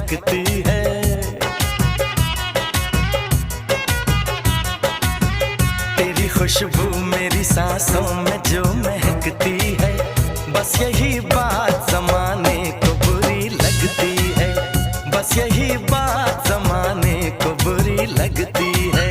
महकती है। तेरी खुशबू मेरी सांसों में जो महकती है, बस यही बात ज़माने को बुरी लगती है, बस यही बात ज़माने को बुरी लगती है।